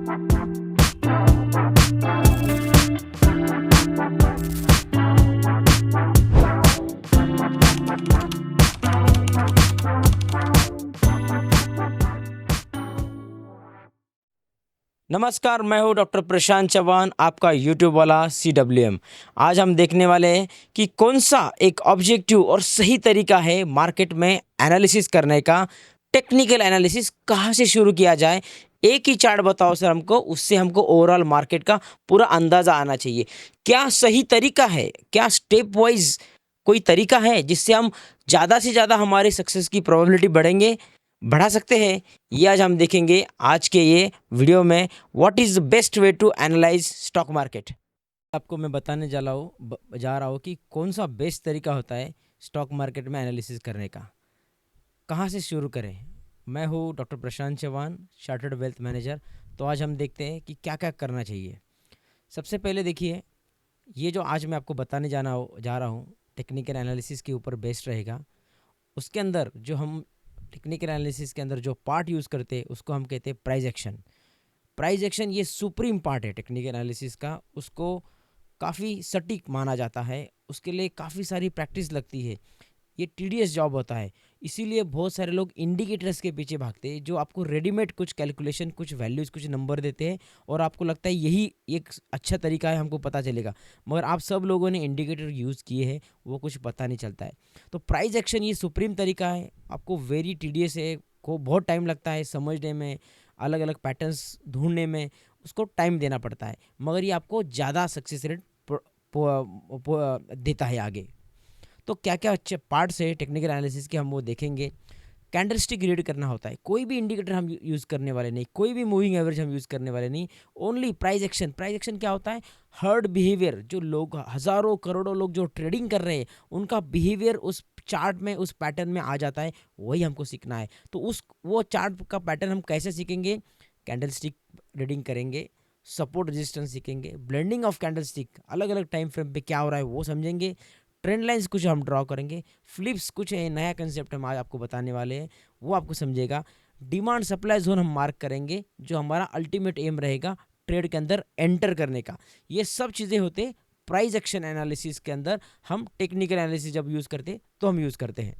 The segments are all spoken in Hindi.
नमस्कार, मैं हूं डॉक्टर प्रशांत चौहान, आपका यूट्यूब वाला CWM। आज हम देखने वाले हैं कि कौन सा एक ऑब्जेक्टिव और सही तरीका है मार्केट में एनालिसिस करने का। टेक्निकल एनालिसिस कहाँ से शुरू किया जाए, एक ही चार्ट बताओ सर हमको, उससे हमको ओवरऑल मार्केट का पूरा अंदाज़ा आना चाहिए। क्या सही तरीका है, क्या स्टेप वाइज कोई तरीका है जिससे हम ज़्यादा से ज़्यादा हमारे सक्सेस की प्रोबेबिलिटी बढ़ा सकते हैं। ये आज हम देखेंगे आज के ये वीडियो में। What is the best way to analyse stock market. आपको मैं बताने जा रहा हूँ कि कौन सा बेस्ट तरीका होता है स्टॉक मार्केट में एनालिसिस करने का। कहाँ से शुरू करें। मैं हूँ डॉक्टर प्रशांत चौहान, चार्टर्ड वेल्थ मैनेजर। तो आज हम देखते हैं कि क्या क्या करना चाहिए। सबसे पहले देखिए, ये जो आज मैं आपको बताने जा रहा हूँ टेक्निकल एनालिसिस के ऊपर बेस्ड रहेगा। उसके अंदर जो हम टेक्निकल एनालिसिस के अंदर जो पार्ट यूज़ करते हैं उसको हम कहते हैं प्राइस एक्शन। प्राइस एक्शन ये सुप्रीम पार्ट है टेक्निकल एनालिसिस का। उसको काफ़ी सटीक माना जाता है, उसके लिए काफ़ी सारी प्रैक्टिस लगती है। ये टीडियस जॉब होता है, इसीलिए बहुत सारे लोग इंडिकेटर्स के पीछे भागते हैं जो आपको रेडीमेड कुछ कैलकुलेशन, कुछ वैल्यूज़, कुछ नंबर देते हैं और आपको लगता है यही एक अच्छा तरीका है, हमको पता चलेगा। मगर आप सब लोगों ने इंडिकेटर यूज़ किए हैं, वो कुछ पता नहीं चलता है। तो प्राइस एक्शन ये सुप्रीम तरीका है। आपको वेरी टीडियस है, को बहुत टाइम लगता है समझने में, अलग अलग पैटर्न्स ढूंढने में, उसको टाइम देना पड़ता है। मगर ये आपको ज़्यादा सक्सेस रेट देता है आगे। तो क्या क्या अच्छे पार्ट्स है टेक्निकल एनालिसिस के, हम वो देखेंगे। कैंडलस्टिक रीड करना होता है, कोई भी इंडिकेटर हम यूज़ करने वाले नहीं, कोई भी मूविंग एवरेज हम यूज़ करने वाले नहीं, only price action. Price action क्या होता है? हर्ड बिहेवियर, जो लोग हज़ारों करोड़ों लोग जो ट्रेडिंग कर रहे हैं उनका बिहेवियर उस चार्ट में, उस पैटर्न में आ जाता है, वही हमको सीखना है। तो वो चार्ट का पैटर्न हम कैसे सीखेंगे? कैंडलस्टिक रीडिंग करेंगे, सपोर्ट रेजिस्टेंस सीखेंगे, ब्लेंडिंग ऑफ कैंडलस्टिक, अलग अलग टाइम फ्रेम पे क्या हो रहा है वो समझेंगे, ट्रेंड लाइंस कुछ हम ड्रॉ करेंगे, फ्लिप्स कुछ है, नया कंसेप्ट हम आज आपको बताने वाले हैं, वो आपको समझेगा। डिमांड सप्लाई जोन हम मार्क करेंगे, जो हमारा अल्टीमेट एम रहेगा ट्रेड के अंदर एंटर करने का। ये सब चीज़ें होते प्राइस एक्शन एनालिसिस के अंदर। हम टेक्निकल एनालिसिस जब यूज़ करते तो हम यूज़ करते हैं।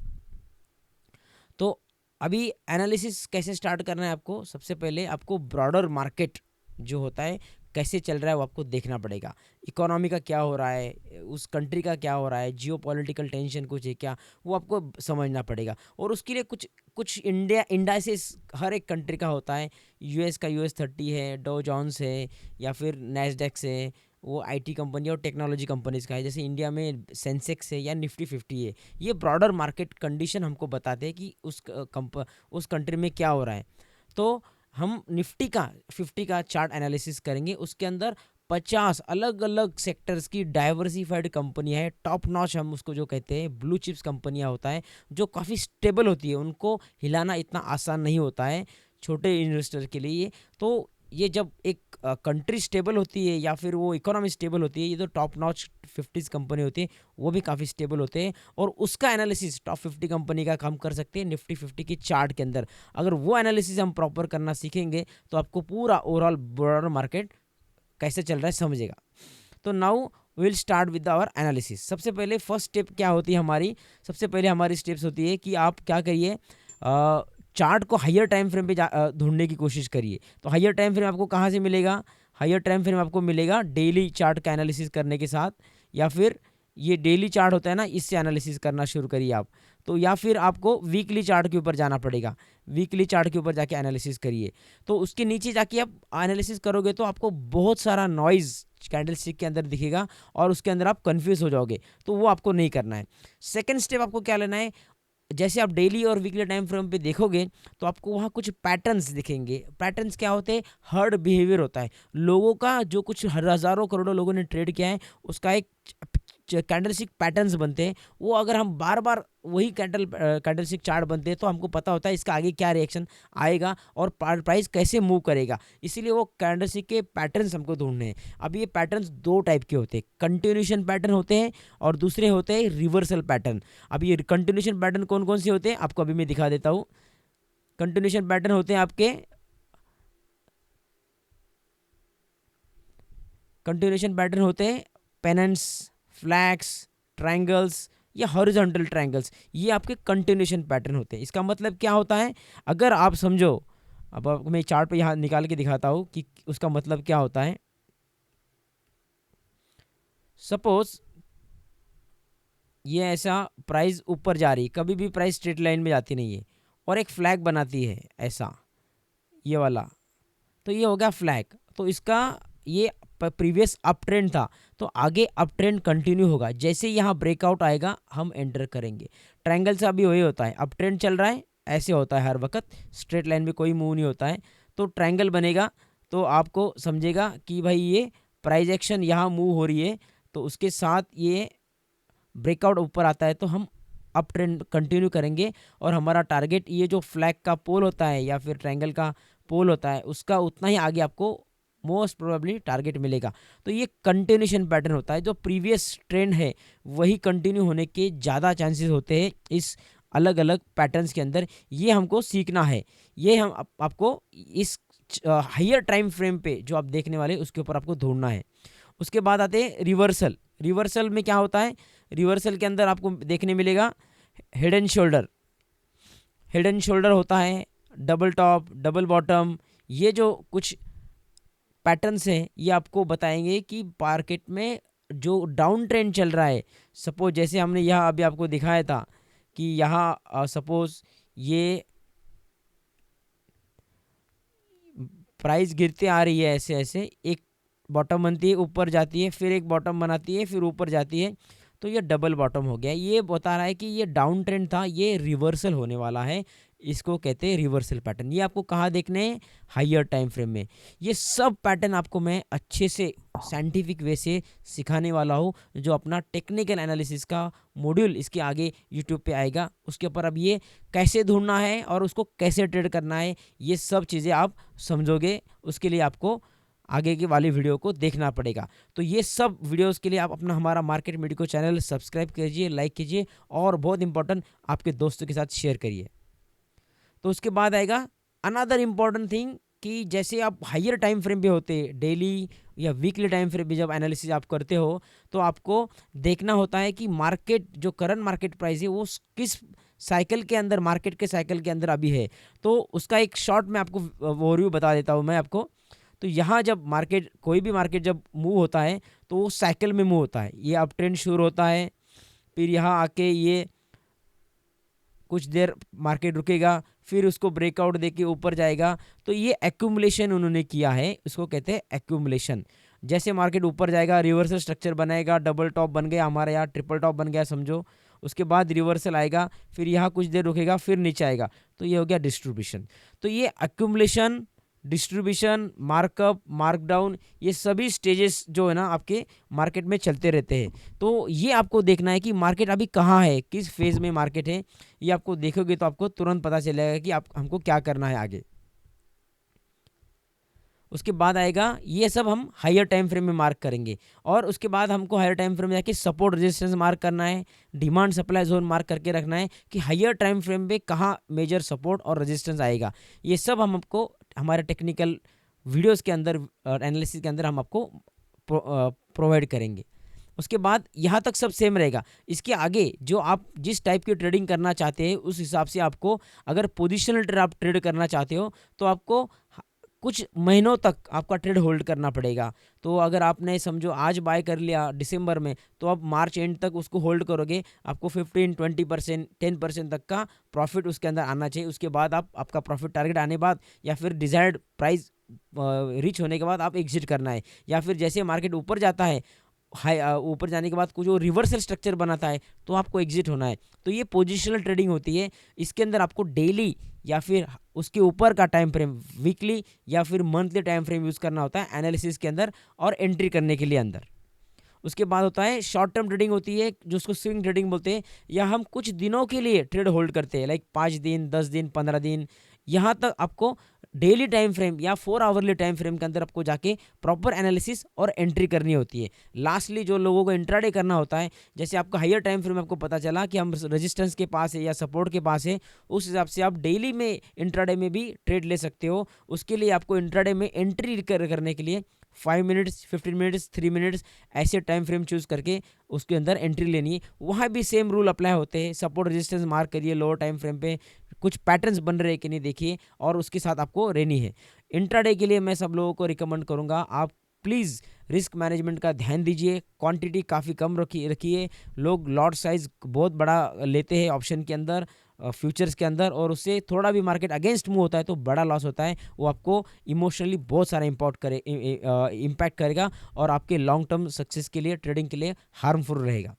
तो अभी एनालिसिस कैसे स्टार्ट करना है आपको? सबसे पहले आपको ब्रॉडर मार्केट जो होता है कैसे चल रहा है वो आपको देखना पड़ेगा। इकोनॉमी का क्या हो रहा है, उस कंट्री का क्या हो रहा है, जियो पॉलिटिकल टेंशन कुछ है क्या, वो आपको समझना पड़ेगा। और उसके लिए कुछ कुछ इंडाइसिस हर एक कंट्री का होता है। यूएस का US30 है, डो जॉन्स है, या फिर नैस्डैक्स है, वो आईटी कंपनी और टेक्नोलॉजी कंपनीज का है। जैसे इंडिया में सेंसेक्स है या निफ्टी 50 है। ये ब्रॉडर मार्केट कंडीशन हमको बताते हैं कि उस कंट्री में क्या हो रहा है। तो हम निफ्टी का 50 का चार्ट एनालिसिस करेंगे। उसके अंदर 50 अलग अलग सेक्टर्स की डाइवर्सिफाइड कंपनियां हैं, टॉप नॉच हम उसको जो कहते हैं, ब्लू चिप्स कंपनियां होता है, जो काफ़ी स्टेबल होती है। उनको हिलाना इतना आसान नहीं होता है छोटे इन्वेस्टर के लिए। तो ये जब एक कंट्री स्टेबल होती है या फिर वो इकोनॉमी स्टेबल होती है, ये तो टॉप नॉच 50 कंपनी होती है, वो भी काफ़ी स्टेबल होते हैं। और उसका एनालिसिस टॉप 50 कंपनी का हम कर सकते हैं निफ्टी 50 की चार्ट के अंदर। अगर वो एनालिसिस हम प्रॉपर करना सीखेंगे तो आपको पूरा ओवरऑल ब्रॉडर मार्केट कैसे चल रहा है समझेगा। तो now will start with our analysis. सबसे पहले फर्स्ट स्टेप क्या होती है हमारी? सबसे पहले हमारी स्टेप्स होती है कि आप क्या करिए, चार्ट को हायर टाइम फ्रेम पे ढूंढने की कोशिश करिए। तो हायर टाइम फ्रेम आपको कहाँ से मिलेगा? हायर टाइम फ्रेम आपको मिलेगा डेली चार्ट का एनालिसिस करने के साथ, या फिर ये डेली चार्ट होता है ना, इससे एनालिसिस करना शुरू करिए आप। तो या फिर आपको वीकली चार्ट के ऊपर जाना पड़ेगा, वीकली चार्ट के ऊपर जाके एनालिसिस करिए। तो उसके नीचे जाके आप एनालिसिस करोगे तो आपको बहुत सारा नॉइज़ कैंडलस्टिक के अंदर दिखेगा और उसके अंदर आप कंफ्यूज हो जाओगे। तो वो आपको नहीं करना है। सेकंड स्टेप आपको क्या लेना है? जैसे आप डेली और वीकली टाइम फ्रेम पे देखोगे तो आपको वहाँ कुछ पैटर्न्स दिखेंगे। पैटर्न्स क्या होते हैं? हर्ड बिहेवियर होता है लोगों का, जो कुछ हज़ारों करोड़ों लोगों ने ट्रेड किया है उसका एक कैंडलस्टिक पैटर्न्स बनते हैं। वो अगर हम बार बार वही कैंडलस्टिक चार्ट बनते हैं तो हमको पता होता है इसका आगे क्या रिएक्शन आएगा और प्राइस कैसे मूव करेगा। इसीलिए वो कैंडलस्टिक के पैटर्न्स हमको ढूंढने हैं। अब ये पैटर्न्स दो टाइप के होते हैं, कंटिन्यूशन पैटर्न होते हैं और दूसरे होते हैं रिवर्सल पैटर्न। अब ये कंटिन्यूशन पैटर्न कौन कौन से होते हैं आपको अभी मैं दिखा देता हूँ। कंटिन्यूशन पैटर्न होते हैं आपके कंटिन्यूएशन पैटर्न होते हैं पेनेंट्स, फ्लैग्स, ट्रायंगल्स या हॉरिजॉन्टल ट्रायंगल्स, ये आपके कंटिन्यूएशन पैटर्न होते हैं। इसका मतलब क्या होता है, अगर आप समझो, अब आपको मैं चार्ट पे यहाँ निकाल के दिखाता हूँ कि उसका मतलब क्या होता है। सपोज ये ऐसा प्राइस ऊपर जा रही, कभी भी प्राइस स्ट्रेट लाइन में जाती नहीं है और एक फ्लैग बनाती है ऐसा, ये वाला, तो ये हो गया फ्लैग। तो इसका ये प्रीवियस अप ट्रेंड था, तो आगे अप ट्रेंड कंटिन्यू होगा। जैसे यहाँ ब्रेकआउट आएगा हम एंटर करेंगे। ट्रायंगल से अभी वही होता है, अप ट्रेंड चल रहा है, ऐसे होता है हर वक्त, स्ट्रेट लाइन में कोई मूव नहीं होता है। तो ट्रायंगल बनेगा तो आपको समझेगा कि भाई ये प्राइस एक्शन यहाँ मूव हो रही है, तो उसके साथ ये ब्रेकआउट ऊपर आता है तो हम अप ट्रेंड कंटिन्यू करेंगे और हमारा टारगेट ये जो फ्लैग का पोल होता है या फिर ट्रायंगल का पोल होता है उसका उतना ही आगे आपको मोस्ट प्रोबेबली टारगेट मिलेगा। तो ये कंटिन्यूशन पैटर्न होता है, जो प्रीवियस ट्रेंड है वही कंटिन्यू होने के ज़्यादा चांसेस होते हैं इस अलग अलग पैटर्न्स के अंदर। ये हमको सीखना है, ये हम आपको इस हायर टाइम फ्रेम पे जो आप देखने वाले उसके ऊपर आपको ढूंढना है। उसके बाद आते हैं रिवर्सल। रिवर्सल में क्या होता है, रिवर्सल के अंदर आपको देखने मिलेगा head and shoulder. Head and shoulder होता है, डबल टॉप, डबल बॉटम, ये जो कुछ पैटर्न्स हैं ये आपको बताएंगे कि मार्केट में जो डाउन ट्रेंड चल रहा है। सपोज जैसे हमने यहाँ अभी आपको दिखाया था कि यहाँ सपोज ये प्राइस गिरते आ रही है, ऐसे ऐसे एक बॉटम बनती है, ऊपर जाती है, फिर एक बॉटम बनाती है, फिर ऊपर जाती है, तो ये डबल बॉटम हो गया। ये बता रहा है कि ये डाउन ट्रेंड था, ये रिवर्सल होने वाला है, इसको कहते हैं रिवर्सल पैटर्न। ये आपको कहाँ देखने हैं, हायर टाइम फ्रेम में। ये सब पैटर्न आपको मैं अच्छे से साइंटिफिक वे से सिखाने वाला हूँ, जो अपना टेक्निकल एनालिसिस का मॉड्यूल इसके आगे यूट्यूब पे आएगा, उसके ऊपर अब ये कैसे ढूंढना है और उसको कैसे ट्रेड करना है, ये सब चीज़ें आप समझोगे। उसके लिए आपको आगे की वाली वीडियो को देखना पड़ेगा। तो ये सब वीडियोस के लिए आप अपना हमारा मार्केट मेडिको चैनल सब्सक्राइब कीजिए, लाइक कीजिए और बहुत इंपॉर्टेंट आपके दोस्तों के साथ शेयर करिए। तो उसके बाद आएगा अनदर इम्पॉर्टेंट थिंग कि जैसे आप हायर टाइम फ्रेम पे होते हैं, डेली या वीकली टाइम फ्रेम पे जब एनालिसिस आप करते हो, तो आपको देखना होता है कि मार्केट जो करंट मार्केट प्राइस है वो किस साइकिल के अंदर, मार्केट के साइकिल के अंदर अभी है। तो उसका एक शॉर्ट में आपको ओवरव्यू बता देता हूँ मैं आपको। तो यहाँ जब मार्केट, कोई भी मार्केट जब मूव होता है तो वो साइकिल में मूव होता है। ये अप ट्रेंड शुरू होता है, फिर यहाँ आके ये कुछ देर मार्केट रुकेगा, फिर उसको ब्रेकआउट देके ऊपर जाएगा। तो ये एक्यूमुलेशन उन्होंने किया है, इसको कहते हैं एक्यूमुलेशन। जैसे मार्केट ऊपर जाएगा, रिवर्सल स्ट्रक्चर बनाएगा, डबल टॉप बन गया हमारा, यहाँ ट्रिपल टॉप बन गया समझो। उसके बाद रिवर्सल आएगा, फिर यहाँ कुछ देर रुकेगा, फिर नीचे आएगा, तो ये हो गया डिस्ट्रीब्यूशन। तो ये एक्यूमुलेशन, डिस्ट्रीब्यूशन, मार्कअप, मार्कडाउन, ये सभी स्टेजेस जो है ना आपके मार्केट में चलते रहते हैं। तो ये आपको देखना है कि मार्केट अभी कहाँ है, किस फेज़ में मार्केट है। ये आपको देखोगे तो आपको तुरंत पता चलेगा कि आप हमको क्या करना है आगे। उसके बाद आएगा, ये सब हम हायर टाइम फ्रेम में मार्क करेंगे और उसके बाद हमको हायर टाइम फ्रेम में जाके सपोर्ट रेजिस्टेंस मार्क करना है, डिमांड सप्लाई जोन मार्क करके रखना है कि हायर टाइम फ्रेम में कहाँ मेजर सपोर्ट और रेजिस्टेंस आएगा। ये सब हम आपको हमारे टेक्निकल वीडियोस के अंदर, एनालिसिस के अंदर हम आपको प्रोवाइड करेंगे। उसके बाद यहाँ तक सब सेम रहेगा। इसके आगे जो आप जिस टाइप की ट्रेडिंग करना चाहते हैं उस हिसाब से आपको, अगर पोजिशनल ट्रेड आप ट्रेड करना चाहते हो तो आपको कुछ महीनों तक आपका ट्रेड होल्ड करना पड़ेगा। तो अगर आपने समझो आज बाय कर लिया दिसंबर में, तो आप मार्च एंड तक उसको होल्ड करोगे, आपको 15-20% 10% तक का प्रॉफिट उसके अंदर आना चाहिए। उसके बाद आप, आपका प्रॉफिट टारगेट आने बाद या फिर डिजायर्ड प्राइस रीच होने के बाद आप एग्जिट करना है। या फिर जैसे मार्केट ऊपर जाता है, हाई ऊपर जाने के बाद कुछ जो रिवर्सल स्ट्रक्चर बनाता है तो आपको एग्जिट होना है। तो ये पोजिशनल ट्रेडिंग होती है। इसके अंदर आपको डेली या फिर उसके ऊपर का टाइम फ्रेम, वीकली या फिर मंथली टाइम फ्रेम यूज़ करना होता है एनालिसिस के अंदर और एंट्री करने के लिए अंदर। उसके बाद होता है शॉर्ट टर्म ट्रेडिंग होती है, जो उसको स्विंग ट्रेडिंग बोलते हैं, या हम कुछ दिनों के लिए ट्रेड होल्ड करते हैं, लाइक 5 दिन, 10 दिन, 15 दिन। यहाँ तक आपको डेली टाइम फ्रेम या 4 आवरली टाइम फ्रेम के अंदर आपको जाके प्रॉपर एनालिसिस और एंट्री करनी होती है। लास्टली जो लोगों को इंट्राडे करना होता है, जैसे आपका हायर टाइम फ्रेम आपको पता चला कि हम रेजिस्टेंस के पास है या सपोर्ट के पास है, उस हिसाब से आप डेली में इंट्राडे में भी ट्रेड ले सकते हो। उसके लिए आपको इंट्राडे में एंट्री करने के लिए 5 मिनट्स, 15 मिनट्स, 3 मिनट्स, ऐसे टाइम फ्रेम चूज़ करके उसके अंदर एंट्री लेनी है। वहाँ भी सेम रूल अप्लाई होते हैं। सपोर्ट रेजिस्टेंस मार्क करिए लोअर टाइम फ्रेम पे, कुछ पैटर्न्स बन रहे हैं कि नहीं देखिए, और उसके साथ आपको रहनी है। इंट्राडे के लिए मैं सब लोगों को रिकमेंड करूँगा, आप प्लीज़ रिस्क मैनेजमेंट का ध्यान दीजिए, क्वांटिटी काफ़ी कम रखिए। लोग लॉट साइज़ बहुत बड़ा लेते हैं ऑप्शन के अंदर, फ्यूचर्स के अंदर, और उससे थोड़ा भी मार्केट अगेंस्ट मूव होता है तो बड़ा लॉस होता है। वो आपको इमोशनली बहुत सारा इम्पैक्ट करेगा और आपके लॉन्ग टर्म सक्सेस के लिए, ट्रेडिंग के लिए हार्मफुल रहेगा।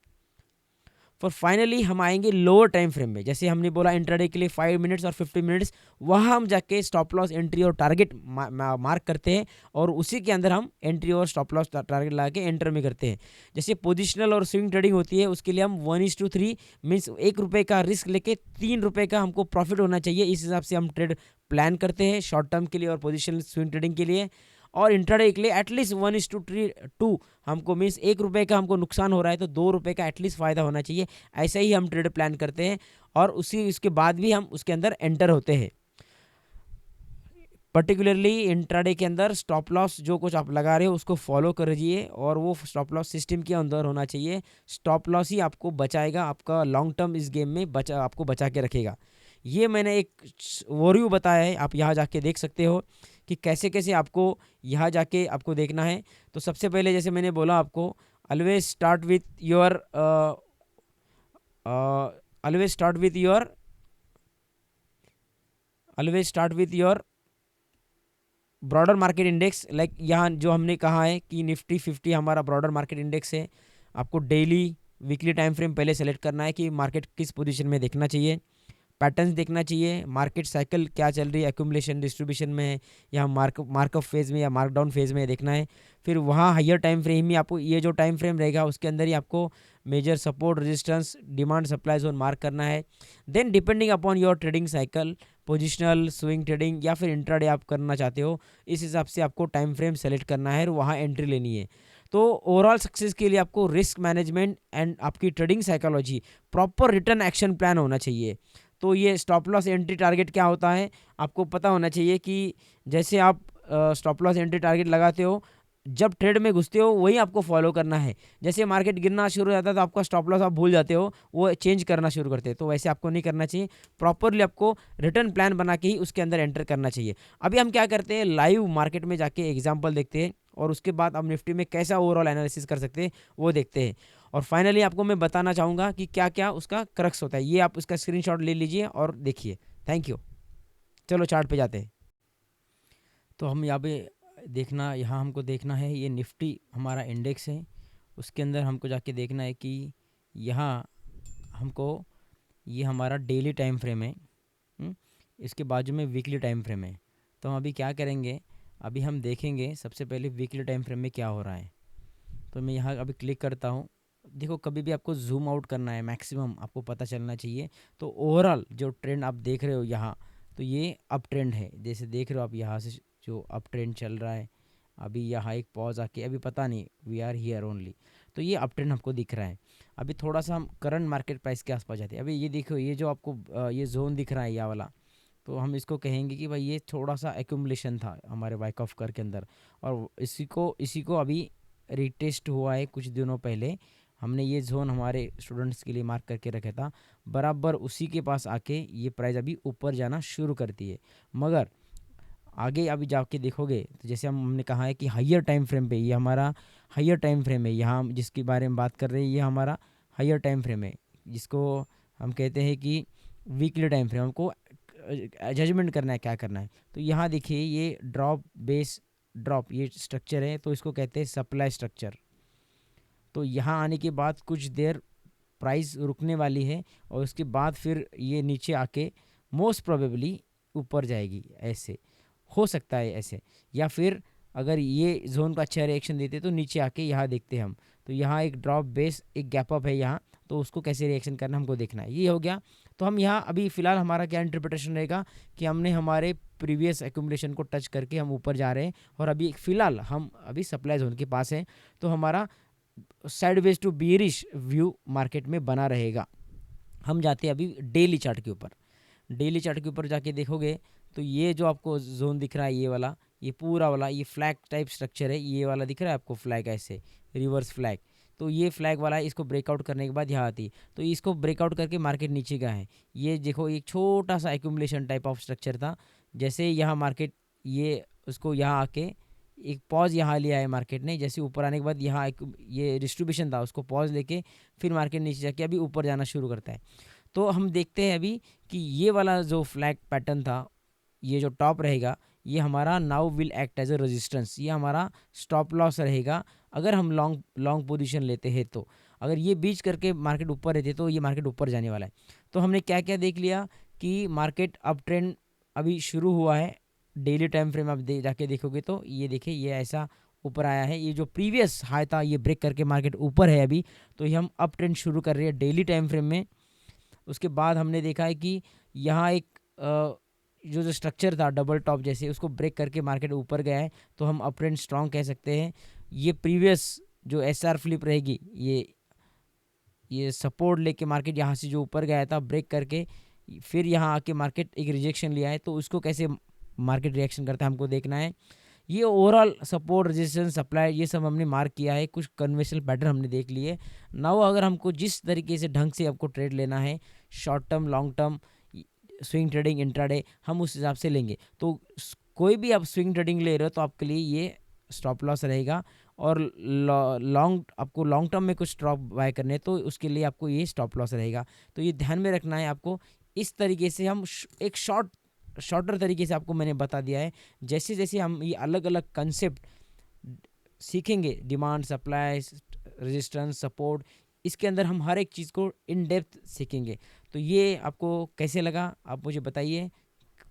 फिर फाइनली हम आएंगे लोअर टाइम फ्रेम में। जैसे हमने बोला इंट्राडे के लिए 5 मिनट्स और 50 मिनट्स, वहाँ हम जाके स्टॉप लॉस, एंट्री और टारगेट मार्क करते हैं, और उसी के अंदर हम एंट्री और स्टॉप लॉस टारगेट लगा के एंटर में करते हैं। जैसे पोजिशनल और स्विंग ट्रेडिंग होती है, उसके लिए हम 1:3 मीन्स 1 रुपये का रिस्क लेके 3 रुपये का हमको प्रॉफिट होना चाहिए, इस हिसाब से हम ट्रेड प्लान करते हैं शॉर्ट टर्म के लिए और पोजिशनल स्विंग ट्रेडिंग के लिए। और इंट्राडे के लिए एटलीस्ट 1:2 हमको मीन्स 1 रुपये का हमको नुकसान हो रहा है तो 2 रुपये का एटलीस्ट फ़ायदा होना चाहिए। ऐसे ही हम ट्रेड प्लान करते हैं, और उसके बाद भी हम उसके अंदर एंटर होते हैं। पर्टिकुलरली इंट्राडे के अंदर स्टॉप लॉस जो कुछ आप लगा रहे हो उसको फॉलो करिए, और वो स्टॉप लॉस सिस्टम के अंदर होना चाहिए। स्टॉप लॉस ही आपको बचाएगा, आपका लॉन्ग टर्म इस गेम में आपको बचा के रखेगा। ये मैंने एक ओवरव्यू बताया है, आप यहाँ जाके देख सकते हो कि कैसे कैसे आपको यहाँ जाके आपको देखना है। तो सबसे पहले जैसे मैंने बोला आपको, always start with your always start with your broader market index. Like यहाँ जो हमने कहा है कि निफ्टी 50 हमारा ब्रॉडर मार्केट इंडेक्स है। आपको डेली, वीकली टाइम फ्रेम पहले सेलेक्ट करना है कि मार्केट किस पोजीशन में देखना चाहिए, पैटर्न्स देखना चाहिए, मार्केट साइकिल क्या चल रही है, एक्यूमुलेशन डिस्ट्रीब्यूशन में है या मार्कअप फेज़ में या मार्कडाउन फेज़ में देखना है। फिर वहाँ हायर टाइम फ्रेम ही आपको, ये जो टाइम फ्रेम रहेगा उसके अंदर ही आपको major support, resistance, demand, supply zone mark करना है। Then depending upon your trading cycle, positional, swing trading या फिर इंट्राडे आप करना चाहते हो, इस हिसाब से आपको टाइम फ्रेम सेलेक्ट करना है और वहाँ एंट्री लेनी है। तो ओवरऑल सक्सेस के लिए आपको रिस्क मैनेजमेंट एंड आपकी trading psychology, proper return action plan होना चाहिए। तो ये स्टॉप लॉस एंट्री टारगेट क्या होता है आपको पता होना चाहिए कि जैसे आप स्टॉप लॉस एंट्री टारगेट लगाते हो, जब ट्रेड में घुसते हो वही आपको फॉलो करना है। जैसे मार्केट गिरना शुरू हो जाता है तो आपका स्टॉप लॉस आप भूल जाते हो, वो चेंज करना शुरू करते हैं, तो वैसे आपको नहीं करना चाहिए। प्रॉपरली आपको रिटर्न प्लान बना के ही उसके अंदर एंटर करना चाहिए। अभी हम क्या करते हैं, लाइव मार्केट में जाके एग्जाम्पल देखते हैं, और उसके बाद हम निफ्टी में कैसा ओवरऑल एनालिसिस कर सकते हैं वो देखते हैं। और फाइनली आपको मैं बताना चाहूँगा कि क्या क्या उसका क्रक्स होता है। ये आप उसका स्क्रीनशॉट ले लीजिए और देखिए। Thank you. चलो चार्ट पे जाते हैं। तो हम यहाँ पे यहाँ हमको देखना है, ये निफ्टी हमारा इंडेक्स है, उसके अंदर हमको जाके देखना है कि यहाँ हमको, ये हमारा डेली टाइम फ्रेम है, इसके बाजू में वीकली टाइम फ्रेम है। तो हम अभी क्या करेंगे, अभी हम देखेंगे सबसे पहले वीकली टाइम फ्रेम में क्या हो रहा है। तो मैं यहाँ अभी क्लिक करता हूँ। देखो कभी भी आपको जूम आउट करना है, मैक्सिमम आपको पता चलना चाहिए। तो ओवरऑल जो ट्रेंड आप देख रहे हो यहाँ, तो ये अप ट्रेंड है, जैसे देख रहे हो आप यहाँ से जो अप ट्रेंड चल रहा है। अभी यहाँ एक पॉज आके, अभी पता नहीं, वी आर हियर ओनली, तो ये अप ट्रेंड हमको दिख रहा है। अभी थोड़ा सा हम करंट मार्केट प्राइस के आसपास जाते हैं। अभी ये देखो, ये जो आपको ये जोन दिख रहा है, ये वाला, तो हम इसको कहेंगे कि भाई ये थोड़ा सा एक्यूमुलेशन था हमारे वाइकऑफ कर के अंदर, और इसी को अभी रिटेस्ट हुआ है कुछ दिनों पहले। हमने ये जोन हमारे स्टूडेंट्स के लिए मार्क करके रखा था, बराबर उसी के पास आके ये प्राइस अभी ऊपर जाना शुरू करती है। मगर आगे अभी जाके देखोगे तो जैसे हमने कहा है कि हायर टाइम फ्रेम पे, ये हमारा हायर टाइम फ्रेम है, यहाँ हम जिसके बारे में बात कर रहे हैं ये हमारा हायर टाइम फ्रेम है, जिसको हम कहते हैं कि वीकली टाइम फ्रेम। हमको जजमेंट करना है क्या करना है। तो यहाँ देखिए ये ड्रॉप बेस ड्रॉप ये स्ट्रक्चर है, तो इसको कहते हैं सप्लाई स्ट्रक्चर। तो यहाँ आने के बाद कुछ देर प्राइस रुकने वाली है, और उसके बाद फिर ये नीचे आके मोस्ट प्रोबेबली ऊपर जाएगी, ऐसे हो सकता है ऐसे, या फिर अगर ये जोन का अच्छा रिएक्शन देते तो नीचे आके यहाँ देखते हैं हम। तो यहाँ एक ड्रॉप बेस, एक गैप अप है यहाँ, तो उसको कैसे रिएक्शन करना हमको देखना है। ये हो गया। तो हम यहाँ अभी फ़िलहाल हमारा क्या इंटरप्रिटेशन रहेगा कि हमने हमारे प्रीवियस एक्यूमुलेशन को टच करके हम ऊपर जा रहे हैं, और अभी फ़िलहाल हम अभी सप्लाई जोन के पास हैं, तो हमारा sideways to bearish view market में बना रहेगा। हम जाते हैं अभी डेली चार्ट के ऊपर। डेली चार्ट के ऊपर जाके देखोगे तो ये जो आपको जोन दिख रहा है, ये वाला, ये पूरा वाला ये फ्लैग टाइप स्ट्रक्चर है, ये वाला दिख रहा है आपको फ्लैग ऐसे रिवर्स फ्लैग, तो ये फ्लैग वाला है, इसको ब्रेकआउट करने के बाद यहाँ आती, तो इसको ब्रेकआउट करके मार्केट नीचे का है। ये देखो एक छोटा सा एक्यूमुलेशन टाइप ऑफ स्ट्रक्चर था, जैसे यहाँ मार्केट ये उसको यहाँ आके एक पॉज यहाँ लिया है मार्केट ने, जैसे ऊपर आने के बाद यहाँ ये डिस्ट्रीब्यूशन था उसको पॉज लेके फिर मार्केट नीचे जाके अभी ऊपर जाना शुरू करता है। तो हम देखते हैं अभी कि ये वाला जो फ्लैग पैटर्न था, ये जो टॉप रहेगा ये हमारा now will act as a resistance, ये हमारा स्टॉप लॉस रहेगा अगर हम लॉन्ग पोजीशन लेते हैं। तो अगर ये बीच करके मार्केट ऊपर रहते तो ये मार्केट ऊपर जाने वाला है। तो हमने क्या क्या देख लिया कि मार्केट अप ट्रेंड अभी शुरू हुआ है। डेली टाइम फ्रेम आप जाके देखोगे तो ये देखिए ये ऐसा ऊपर आया है, ये जो प्रीवियस हाई था ये ब्रेक करके मार्केट ऊपर है अभी, तो ये हम अप ट्रेंड शुरू कर रहे हैं डेली टाइम फ्रेम में। उसके बाद हमने देखा है कि यहाँ एक जो स्ट्रक्चर था डबल टॉप जैसे, उसको ब्रेक करके मार्केट ऊपर गया है, तो हम अप ट्रेंड स्ट्रॉन्ग कह सकते हैं। ये प्रीवियस जो एसआर फ्लिप रहेगी, ये सपोर्ट लेके मार्केट यहाँ से जो ऊपर गया था ब्रेक करके फिर यहाँ आके मार्केट एक रिजेक्शन लिया है, तो उसको कैसे मार्केट रिएक्शन करता है हमको देखना है। ये ओवरऑल सपोर्ट रेजिस्टेंस सप्लाई ये सब हमने मार्क किया है, कुछ कन्वेंशनल पैटर्न हमने देख लिए। नाउ अगर हमको जिस तरीके से ढंग से आपको ट्रेड लेना है, short term long term swing trading intraday, हम उस हिसाब से लेंगे। तो कोई भी आप स्विंग ट्रेडिंग ले रहे हो तो आपके लिए ये स्टॉप लॉस रहेगा, और आपको लॉन्ग टर्म में कुछ स्टॉप बाय करने तो उसके लिए आपको ये स्टॉप लॉस रहेगा। तो ये ध्यान में रखना है आपको। इस तरीके से हम एक शॉर्टर तरीके से आपको मैंने बता दिया है। जैसे जैसे हम ये अलग अलग कंसेप्ट सीखेंगे, डिमांड सप्लाई रेजिस्टेंस सपोर्ट, इसके अंदर हम हर एक चीज़ को इन डेप्थ सीखेंगे। तो ये आपको कैसे लगा आप मुझे बताइए,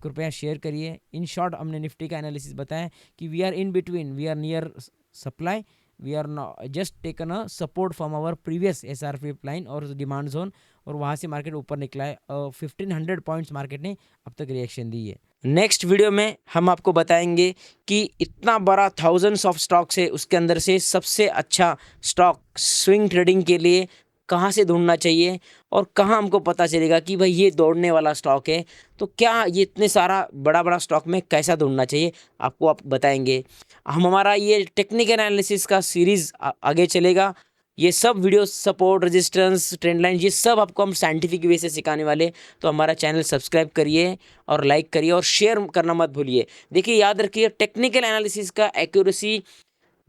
कृपया शेयर करिए। इन शॉर्ट हमने निफ्टी का एनालिसिस बताया कि we are in between, we are near supply, we are just taken a support from our previous SR flip line और डिमांड जोन, और वहाँ से मार्केट ऊपर निकला है। 1500 पॉइंट्स मार्केट ने अब तक रिएक्शन दी है। नेक्स्ट वीडियो में हम आपको बताएंगे कि इतना बड़ा थाउजेंड्स ऑफ स्टॉक्स है, उसके अंदर से सबसे अच्छा स्टॉक स्विंग ट्रेडिंग के लिए कहाँ से ढूंढना चाहिए, और कहाँ हमको पता चलेगा कि भाई ये दौड़ने वाला स्टॉक है। तो क्या ये इतने सारा बड़ा बड़ा स्टॉक में कैसा ढूंढना चाहिए आपको आप बताएंगे। हमारा ये टेक्निकल एनालिसिस का सीरीज़ आगे चलेगा। ये सब video support resistance trend line ये सब आपको हम साइंटिफिक वे से सिखाने वाले। तो हमारा चैनल सब्सक्राइब करिए और लाइक करिए और शेयर करना मत भूलिए। देखिए याद रखिए, टेक्निकल एनालिसिस का एक्यूरेसी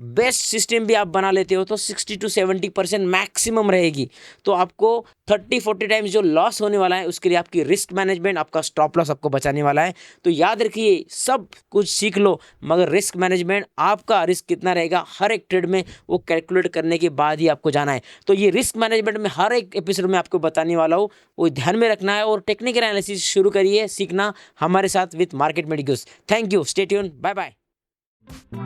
बेस्ट सिस्टम भी आप बना लेते हो तो 60 to 70% मैक्सिमम रहेगी। तो आपको 30-40 टाइम्स जो लॉस होने वाला है उसके लिए आपकी रिस्क मैनेजमेंट, आपका स्टॉप लॉस आपको बचाने वाला है। तो याद रखिए, सब कुछ सीख लो मगर रिस्क मैनेजमेंट, आपका रिस्क कितना रहेगा हर एक ट्रेड में वो कैलकुलेट करने के बाद ही आपको जाना है। तो ये रिस्क मैनेजमेंट में हर एक एपिसोड में आपको बताने वाला हूँ, वो ध्यान में रखना है। और टेक्निकल एनालिसिस शुरू करिए सीखना हमारे साथ with market medicals. Thank you, stay tune, bye bye.